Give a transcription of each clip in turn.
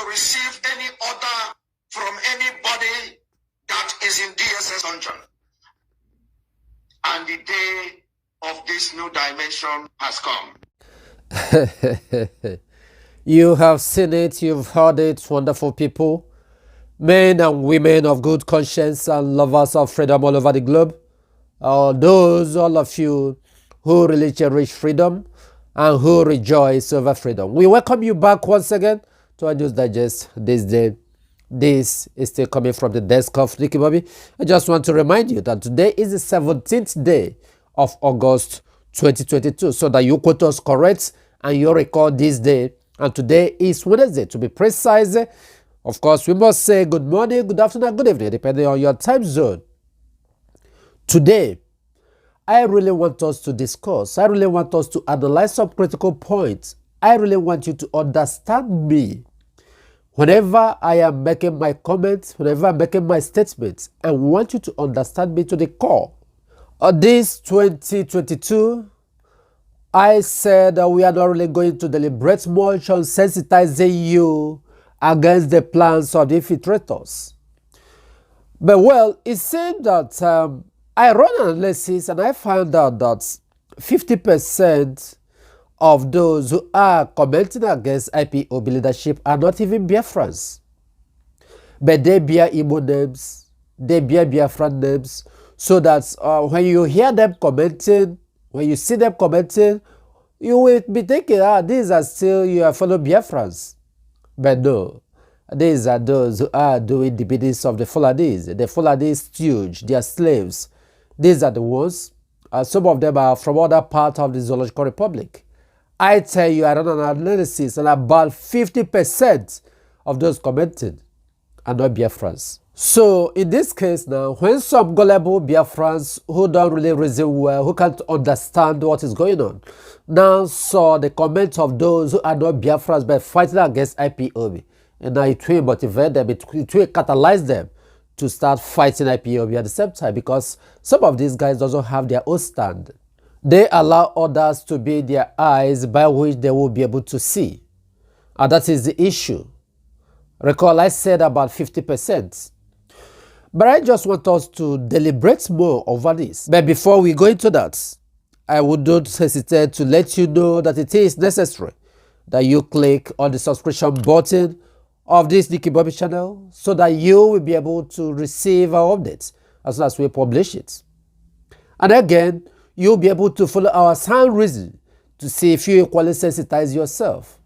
receive any order from anybody that is in DSS dungeon. And the day of this new dimension has come. You have seen it, you've heard it, wonderful people, men and women of good conscience and lovers of freedom all over the globe. All of you who really cherish freedom and who rejoice over freedom. We welcome you back once again to our News Digest this day. This is still coming from the desk of Ricky Bobby. I just want to remind you that today is the 17th day of August 2022, so that you quote us correct and you record this day. And today is Wednesday, to be precise. Of course, we must say good morning, good afternoon, good evening, depending on your time zone. Today, I really want us to discuss. I really want us to analyze some critical points. I really want you to understand me. Whenever I am making my comments, whenever I'm making my statements, I want you to understand me to the core. This 2022, I said that we are not really going to deliberate much on sensitizing you against the plans of the infiltrators. But well, it seemed that I ran an analysis and I found out that 50% of those who are commenting against IPOB leadership are not even Biafrans. But they bear Igbo names, they bear Biafran names, so that when you hear them commenting, when you see them commenting, you will be thinking, these are still your fellow Biafrans. But no, these are those who are doing the biddings of the Fulanis. The Fulanis stooge, they are slaves. These are the ones. Some of them are from other parts of the Zoological Republic. I tell you, I ran an analysis, and about 50% of those commenting are not Biafrans. So in this case now, when some gullible Biafrans who don't really reason well, who can't understand what is going on, now saw the comments of those who are not Biafrans but fighting against IPOB, and now it will motivate them, it will catalyze them to start fighting IPOB at the same time, because some of these guys doesn't have their own stand. They allow others to be their eyes by which they will be able to see. And that is the issue. Recall I said about 50%. But I just want us to deliberate more over this. But before we go into that, I would not hesitate to let you know that it is necessary that you click on the subscription button of this Ricky Bobby channel so that you will be able to receive our updates as soon as we publish it. And again, you'll be able to follow our sound reason to see if you equally sensitize yourself,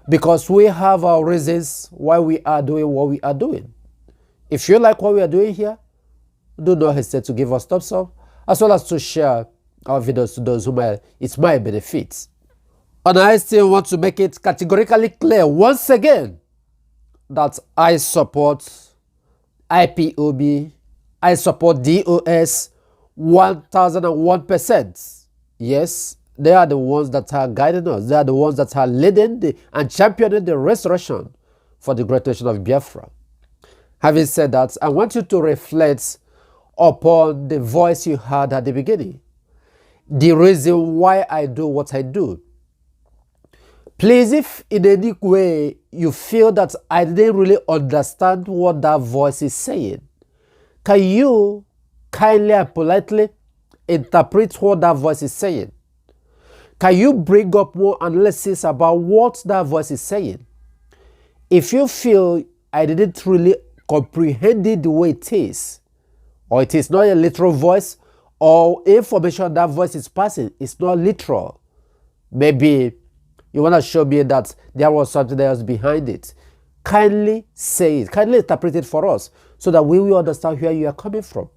because we have our reasons why we are doing what we are doing. If you like what we are doing here, do not hesitate to give us thumbs up, as well as to share our videos to those who it might benefit. And I still want to make it categorically clear once again that I support IPOB, I support DOS 1001%. Yes, they are the ones that are guiding us. They are the ones that are leading and championing the restoration for the great nation of Biafra. Having said that, I want you to reflect upon the voice you heard at the beginning. The reason why I do what I do. Please, if in any way you feel that I didn't really understand what that voice is saying, can you kindly and politely interpret what that voice is saying? Can you bring up more analysis about what that voice is saying? If you feel I didn't really comprehend it the way it is, or it is not a literal voice, or information that voice is passing is not literal, maybe you want to show me that there was something else behind it, kindly say it, kindly interpret it for us so that we will understand where you are coming from.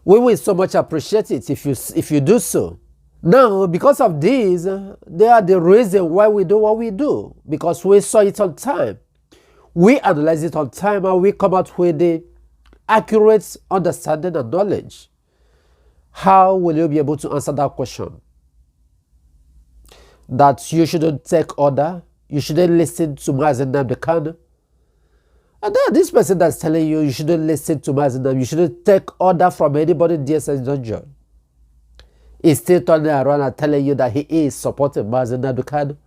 We will so much appreciate it if you do so. Now, because of this, they are the reason why we do what we do, because we saw it on time. We analyze it on time and we come out with the accurate understanding and knowledge. How will you be able to answer that question? That you shouldn't take order, you shouldn't listen to Mazen Namdekano. And then this person that's telling you shouldn't listen to Mazen, you shouldn't take order from anybody in DSS dungeon, is still turning around and telling you that he is supporting Mazen Namdekano.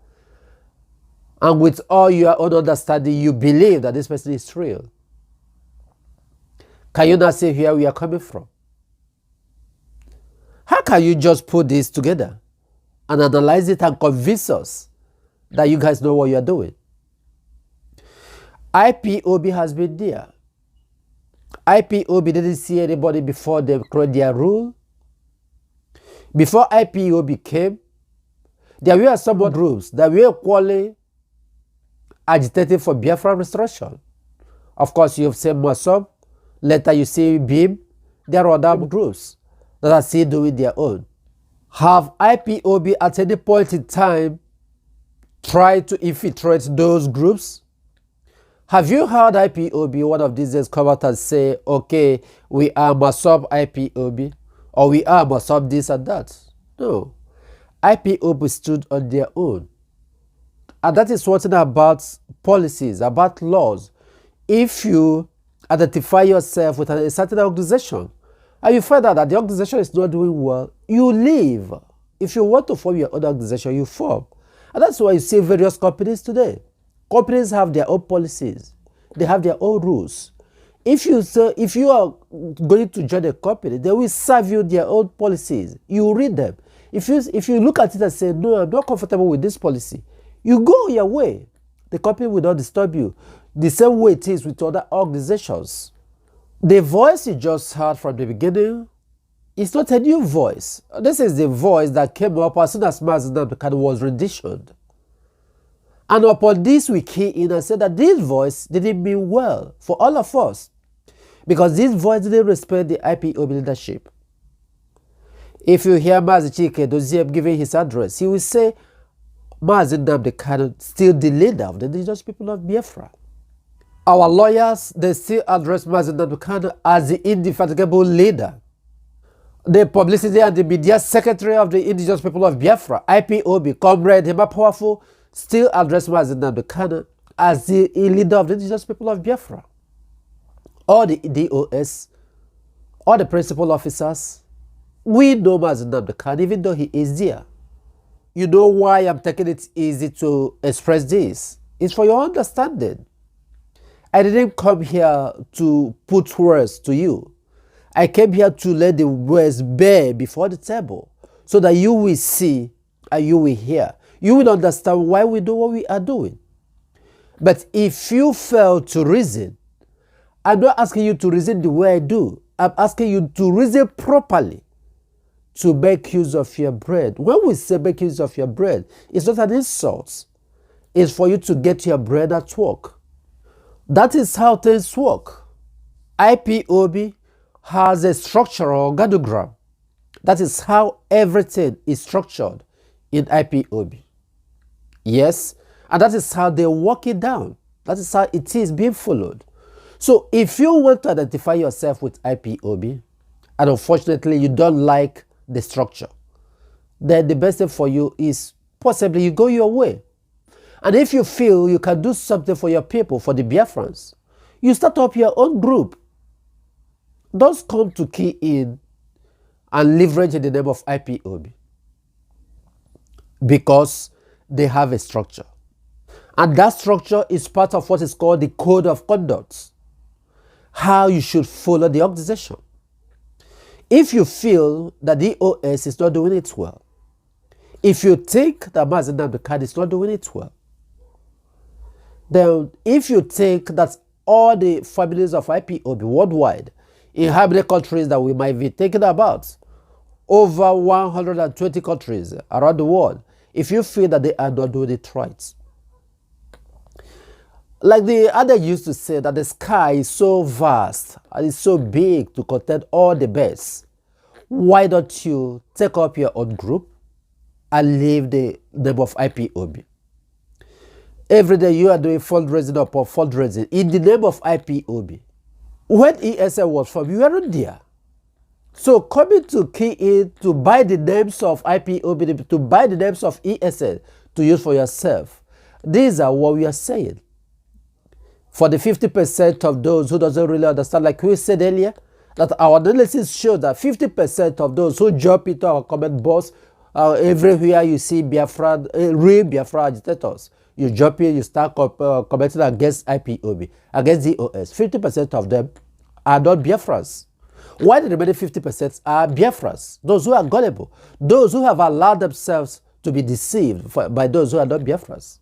And with all your own understanding, you believe that this person is real. Can you not see where we are coming from? How can you just put this together and analyze it and convince us that you guys know what you are doing? IPOB has been there. IPOB didn't see anybody before they created their rule. Before IPOB came, there were some groups that were equally agitating for Biafra restoration. Of course, you've seen Mossop, later you see BIM. There are other groups that are still doing their own. Have IPOB at any point in time tried to infiltrate those groups? Have you heard IPOB one of these days come out and say, okay, we are Mossop IPOB, or we are Mossop this and that? No. IPOB stood on their own. And that is one thing about policies, about laws. If you identify yourself with a certain organization and you find out that the organization is not doing well, you leave. If you want to form your own organization, you form. And that's why you see various companies today. Companies have their own policies. They have their own rules. If you are going to join a company, they will serve you their own policies. You read them. If you look at it and say, no, I'm not comfortable with this policy, you go your way. The company will not disturb you. The same way it is with other organizations. The voice you just heard from the beginning is not a new voice. This is the voice that came up as soon as Mazi Nnamdi Kanu was renditioned. And upon this we key in and said that this voice didn't mean well for all of us, because this voice didn't respect the IPOB leadership. If you hear Mazi Chike Doziem giving his address, he will say Mazi Nnamdi Kanu still the leader of the indigenous people of Biafra. Our lawyers, they still address Mazi Nnamdi Kanu as the indefatigable leader. The publicity and the media secretary of the indigenous people of Biafra, IPOB, Comrade Hema Powerful, still address Mazi Nnamdi Kanu as the leader of the indigenous people of Biafra. All the DOS, all the principal officers, we know Mazi Nnamdi Kanu, even though he is there. You know why I'm taking it easy to express this? It's for your understanding. I didn't come here to put words to you. I came here to let the words bare before the table so that you will see and you will hear. You will understand why we do what we are doing. But if you fail to reason, I'm not asking you to reason the way I do. I'm asking you to reason properly, to make use of your bread. When we say make use of your bread, it's not an insult. It's for you to get your bread at work. That is how things work. IPOB has a structural organogram. That is how everything is structured in IPOB. Yes, and that is how they work it down. That is how it is being followed. So if you want to identify yourself with IPOB, and unfortunately you don't like the structure, then the best thing for you is possibly you go your way. And if you feel you can do something for your people, for the Biafrans, you start up your own group. Don't come to key in and leverage in the name of IPOB, because they have a structure. And that structure is part of what is called the code of conduct, how you should follow the organization. If you feel that the OS is not doing it well, if you think that Mazi Nnamdi Kanu is not doing it well, then if you think that all the families of IPOB worldwide, in how many countries that we might be thinking about, over 120 countries around the world, if you feel that they are not doing it right. Like the other used to say that the sky is so vast and it's so big to contain all the birds. Why don't you take up your own group and leave the name of IPOB? Every day you are doing fundraising upon fundraising in the name of IPOB. When ESL was formed, you weren't there. So coming to key in to buy the names of IPOB, to buy the names of ESL to use for yourself, these are what we are saying. For the 50% of those who doesn't really understand, like we said earlier, that our analysis shows that 50% of those who jump into our comment box Everywhere you see Biafra, real Biafra agitators, you jump in, you start commenting against IPOB, against DOS. 50% of them are not Biafrans. Why the remaining 50% are Biafrans? Those who are gullible, those who have allowed themselves to be deceived by those who are not Biafrans.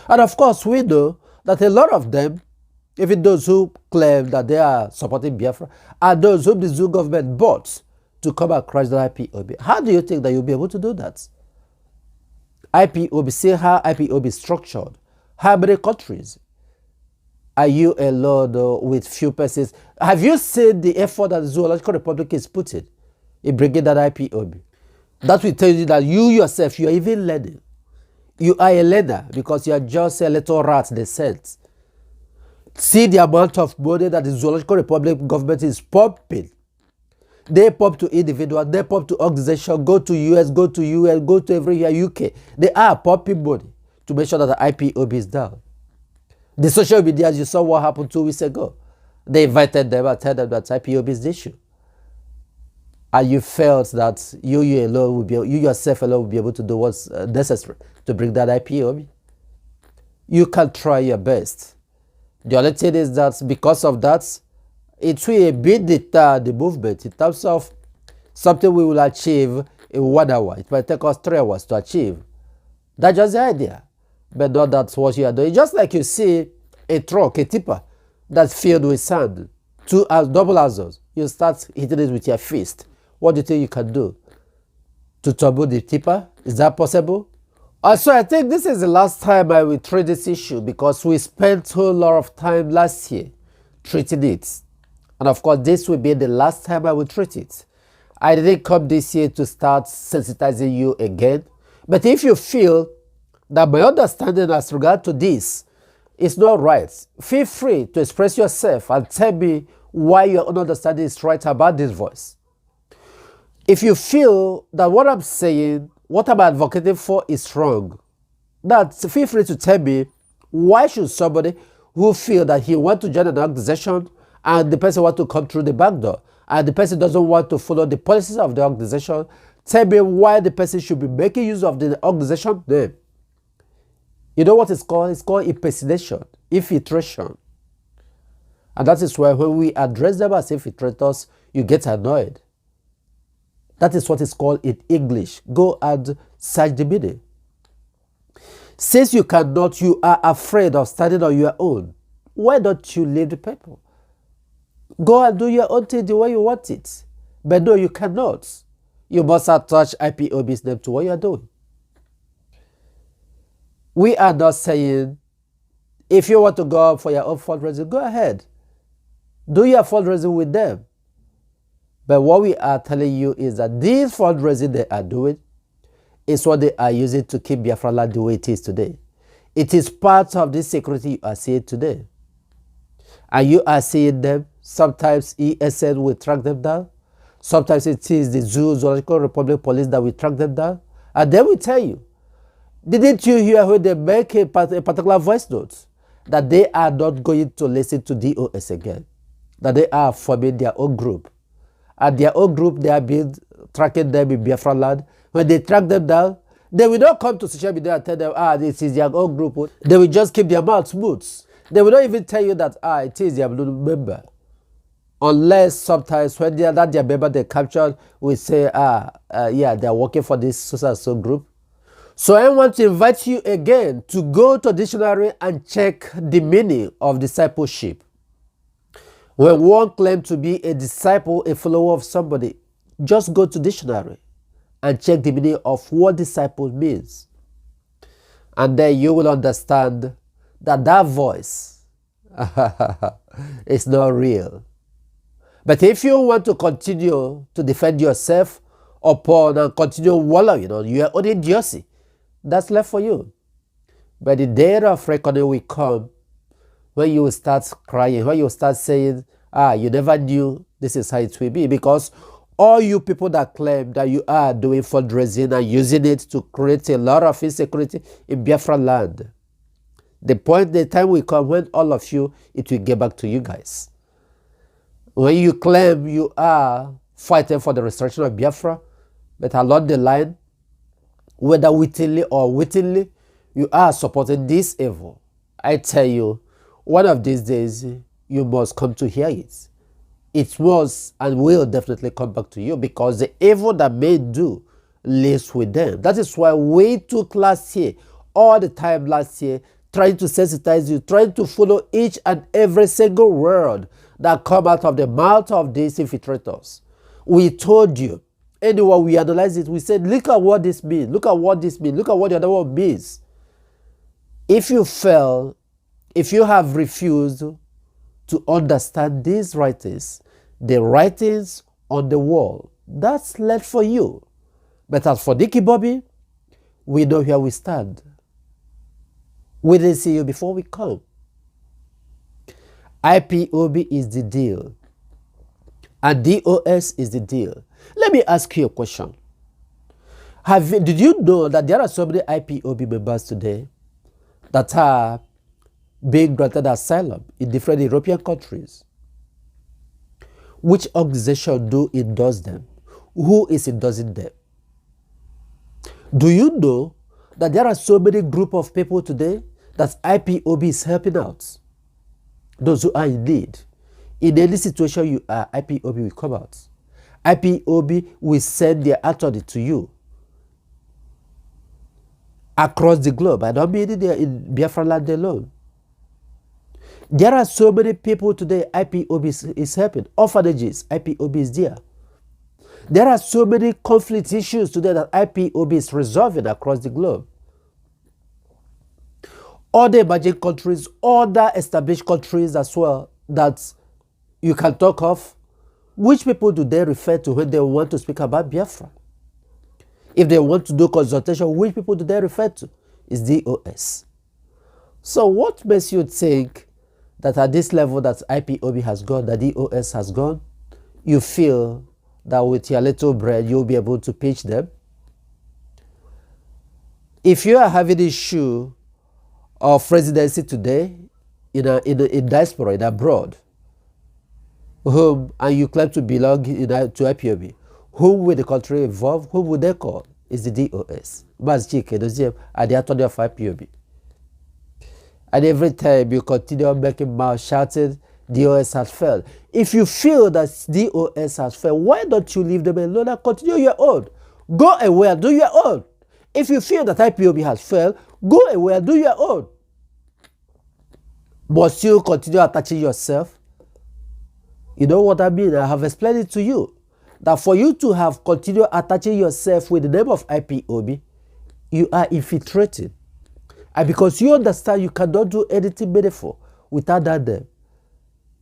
And of course, we know that a lot of them, even those who claim that they are supporting Biafra, are those whom the Zoo government bought to come and crash the IPOB. How do you think that you'll be able to do that? IPOB, see how IPOB is structured. How many countries? Are you alone with few persons? Have you seen the effort that the Zoological Republic is putting in bringing that IPOB? That will tell you that you yourself, you are even learning. You are a learner because you are just a little rat they sent. See the amount of money that the Zoological Republic government is pumping. They pump to individuals, they pump to organizations, go to US, go to US, go to everywhere, UK. They are pumping money to make sure that the IPOB is down. The social media, you saw what happened 2 weeks ago. They invited them and told them that IPOB is the issue. And you felt that you alone will be, you yourself alone will be able to do what's necessary to bring that IPOB. You can try your best. The only thing is that because of that, it will a bit deter the movement in terms of something we will achieve in 1 hour. It might take us 3 hours to achieve. That's just the idea. But not that's what you are doing. Just like you see a truck, a tipper that's filled with sand, double axles, you start hitting it with your fist. What do you think you can do to tumble the tipper? Is that possible? Also, I think this is the last time I will treat this issue because we spent a whole lot of time last year treating it. And of course, this will be the last time I will treat it. I didn't come this year to start sensitizing you again. But if you feel that my understanding as regard to this is not right, feel free to express yourself and tell me why your own understanding is right about this voice. If you feel that what I'm saying, what I'm advocating for is wrong, feel free to tell me why should somebody who feel that he wants to join an organization and the person wants to come through the back door and the person doesn't want to follow the policies of the organization, tell me why the person should be making use of the organization name. You know what it's called? It's called impersonation, infiltration. And that is why when we address them as infiltrators, you get annoyed. That is what is called in English. Go and search the meaning. Since you cannot, you are afraid of standing on your own, why don't you leave the people? Go and do your own thing the way you want it. But no, you cannot. You must attach IPOB's name to what you are doing. We are not saying, if you want to go for your own fundraising, go ahead. Do your fundraising with them. But what we are telling you is that this fundraising they are doing is what they are using to keep Biafra land the way it is today. It is part of this security you are seeing today. And you are seeing them. Sometimes ESN will track them down. Sometimes it is the Zoological Republic Police that will track them down. And they will tell you, didn't you hear when they make a particular voice note that they are not going to listen to DOS again? That they are forming their own group. And their own group, they are being tracking them in Biafra land. When they track them down, they will not come to social media and tell them, this is their own group. They will just keep their mouths smooth. They will not even tell you that, it is their member. Unless sometimes when they are not their member, they captured, we say, yeah, they are working for this so group. So I want to invite you again to go to dictionary and check the meaning of discipleship. When one claims to be a disciple, a follower of somebody, just go to dictionary and check the meaning of what disciple means. And then you will understand that that voice is not real. But if you want to continue to defend yourself upon and continue wallowing on your own idiocy, that's left for you. But the day of reckoning will come when you will start crying, when you will start saying, you never knew this is how it will be. Because all you people that claim that you are doing fundraising and using it to create a lot of insecurity in Biafra land, the time will come when all of you, it will get back to you guys. When you claim you are fighting for the restoration of Biafra, But along the line, whether wittingly or wittingly, you are supporting this evil. I tell you, one of these days, you must come to hear it. It was and will definitely come back to you, because the evil that men do lives with them. That is why we took last year, all the time last year, trying to sensitize you, trying to follow each and every single word that come out of the mouth of these infiltrators. We told you, anyway, we analyze it, we said, look at what this means, look at what this means, look at what the other one means. If you fail, if you have refused to understand these writings, the writings on the wall, that's left for you. But as for Nicky Bobby, we know where we stand. We didn't see you before we come. IPOB is the deal, and DOS is the deal. Let me ask you a question. Did you know that there are so many IPOB members today that are being granted asylum in different European countries? Which organization do endorse them? Who is endorsing them? Do you know that there are so many group of people today that IPOB is helping out? Those who are in need. In any situation you are, IPOB will come out. IPOB will send their attorney to you across the globe. I don't mean it in Biafra land alone. There are so many people today IPOB is helping. Orphanages, IPOB is there. There are so many conflict issues today that IPOB is resolving across the globe. Other emerging countries, other established countries as well that you can talk of, which people do they refer to when they want to speak about Biafra? If they want to do consultation, which people do they refer to? It's DOS. So what makes you think that at this level that IPOB has gone, that DOS has gone, you feel that with your little bread, you'll be able to pitch them? If you are having issue of residency today in diaspora, in abroad, and you claim to belong to IPOB, whom will the country involve? Whom will they call? It's the DOS. Mas Chike, are the attorney of IPOB. And every time you continue making mouth shouting, DOS has failed. If you feel that DOS has failed, why don't you leave them alone and continue your own? Go away and do your own. If you feel that IPOB has failed, go away and do your own. Must you continue attaching yourself? You know what I mean? I have explained it to you. That for you to have continued attaching yourself with the name of IPOB, you are infiltrating. And because you understand you cannot do anything meaningful without that name.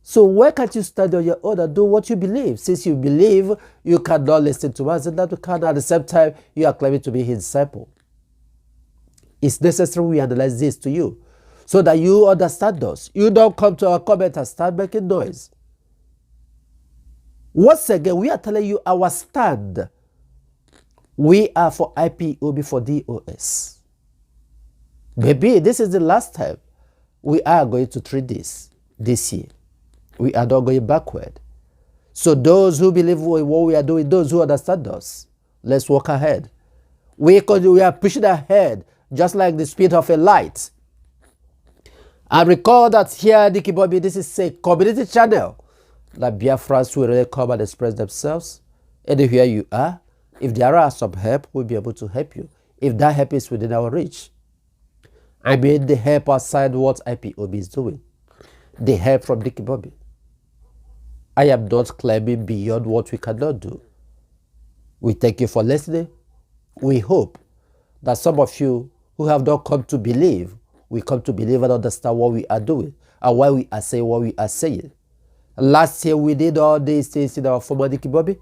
So why can't you stand on your own and do what you believe? Since you believe you cannot listen to us and that you can, at the same time you are claiming to be his disciple. It's necessary we analyze this to you so that you understand us. You don't come to our comment and start making noise. Once again, we are telling you our stand. We are for IPOB, for DOS. Maybe this is the last time we are going to treat this year. We are not going backward. So those who believe in what we are doing, those who understand us, let's walk ahead. We are pushing ahead just like the speed of a light. And recall that here, Nicky Bobby, this is a community channel that Biafrans will really come and express themselves. Anywhere you are, if there are some help, we'll be able to help you. If that help is within our reach. I mean the help outside what IPOB is doing. The help from Nicky Bobby. I am not claiming beyond what we cannot do. We thank you for listening. We hope that some of you who have not come to believe, will come to believe and understand what we are doing and why we are saying what we are saying. Last year we did all these things in our former Nicky Bobby.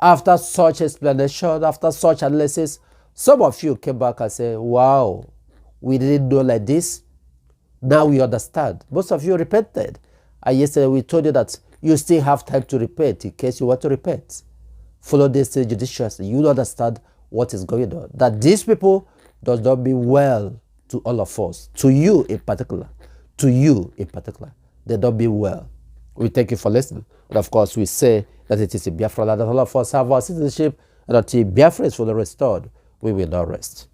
After such explanation, after such analysis, some of you came back and said, wow, we didn't know like this. Now we understand. Most of you repented. And yesterday we told you that you still have time to repent in case you want to repent. Follow this judiciously. You understand what is going on. That these people does not mean well to all of us. To you in particular. To you in particular. They don't mean well. We thank you for listening. And of course we say that it is in Biafra land that all of us have our citizenship And until Biafra is fully restored, we will not rest.